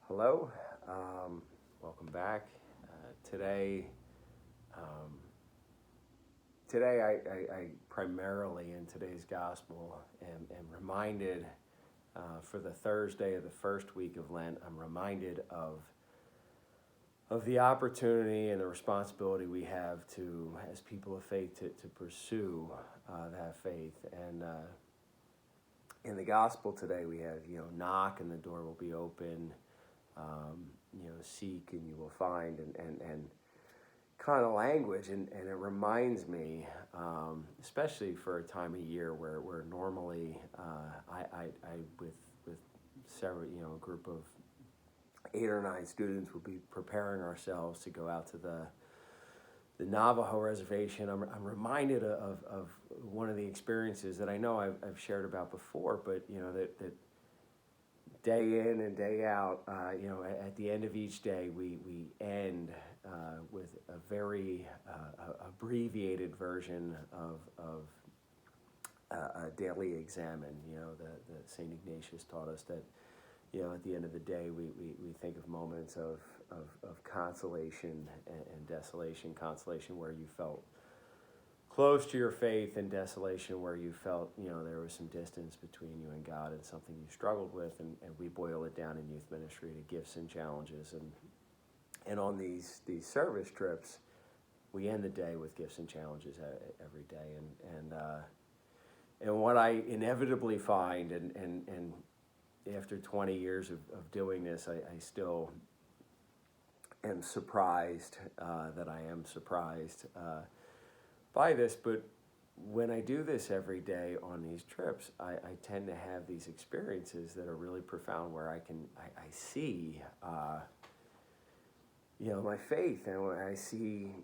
Hello, welcome back. Today, um, I primarily in today's gospel am reminded for the Thursday of the first week of Lent. I'm reminded of the opportunity and the responsibility we have to, as people of faith, to pursue that faith. And in the gospel today, we have knock and the door will be open. Seek and you will find, and kind of language, and it reminds me, especially for a time of year where normally I with several, a group of 8 or 9 students will be preparing ourselves to go out to the Navajo reservation. I'm reminded of one of the experiences that I know I've shared about before, but that day in and day out, at the end of each day, we end with a very abbreviated version of a daily examen. The St. Ignatius taught us that, at the end of the day, we think of moments of consolation and desolation. Consolation where you felt close to your faith, and desolation where you felt there was some distance between you and God and something you struggled with, and we boil it down in youth ministry to gifts and challenges, and on these service trips we end the day with gifts and challenges every day, and what I inevitably find, and after 20 years of doing this, I still am surprised that I am surprised by this, but when I do this every day on these trips, I tend to have these experiences that are really profound, where I see, my faith, and when I see,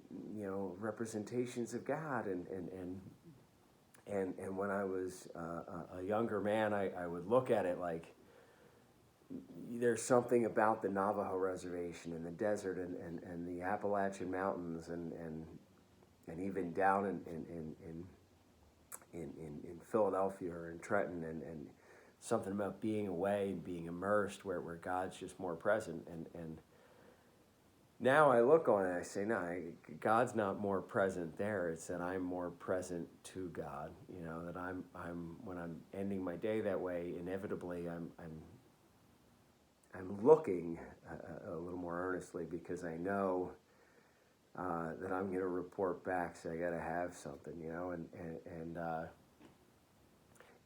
representations of God, and when I was a younger man, I would look at it like, there's something about the Navajo reservation and the desert and the Appalachian Mountains and even down in Philadelphia or in Trenton, and something about being away and being immersed where God's just more present. And now I look on it and I say, no, God's not more present there. It's that I'm more present to God. That I'm when I'm ending my day that way, inevitably I'm looking a little more earnestly, because I know that I'm going to report back, so I got to have something,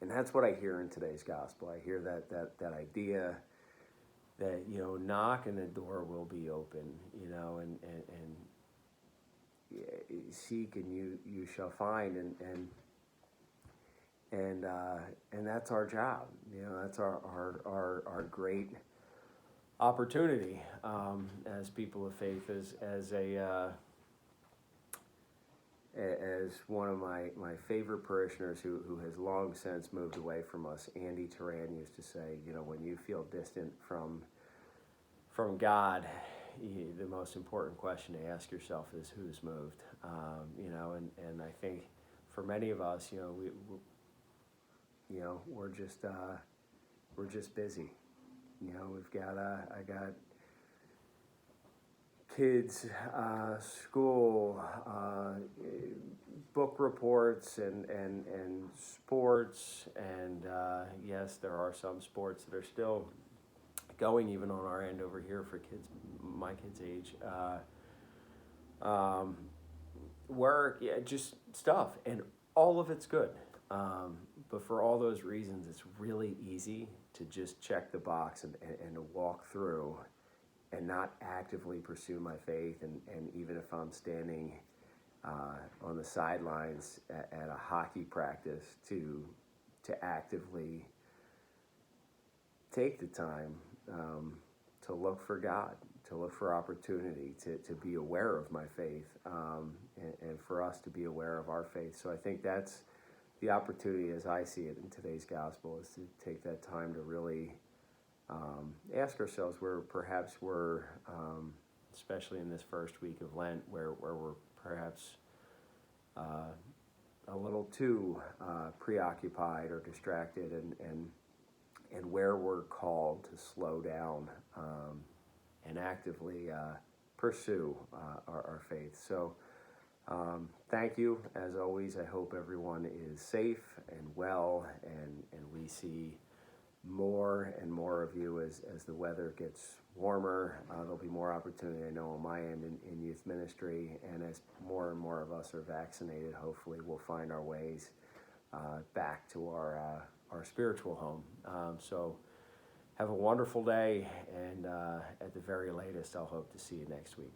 and that's what I hear in today's gospel. I hear that idea that knock and the door will be open, and seek and you shall find, and that's our job. That's our great opportunity as people of faith, as one of my favorite parishioners who has long since moved away from us, Andy Turan, used to say, when you feel distant from God, the most important question to ask yourself is, who's moved? And I think for many of us, we're just busy. I got kids, school, book reports, and sports, and yes, there are some sports that are still going, even on our end over here, for kids my kids' age. Work, just stuff, and all of it's good. But for all those reasons, it's really easy to just check the box and to walk through and not actively pursue my faith. And even if I'm standing on the sidelines at a hockey practice, to actively take the time to look for God, to look for opportunity, to be aware of my faith, and for us to be aware of our faith. So I think that's the opportunity, as I see it in today's gospel, is to take that time to really ask ourselves where perhaps we're, especially in this first week of Lent, where we're perhaps a little too preoccupied or distracted, and and where we're called to slow down and actively pursue our faith. So thank you, as always. I hope everyone is safe and well, and we see more and more of you as the weather gets warmer. There'll be more opportunity, I know, on my end in youth ministry, and as more and more of us are vaccinated, hopefully we'll find our ways back to our spiritual home. So have a wonderful day, and at the very latest, I'll hope to see you next week.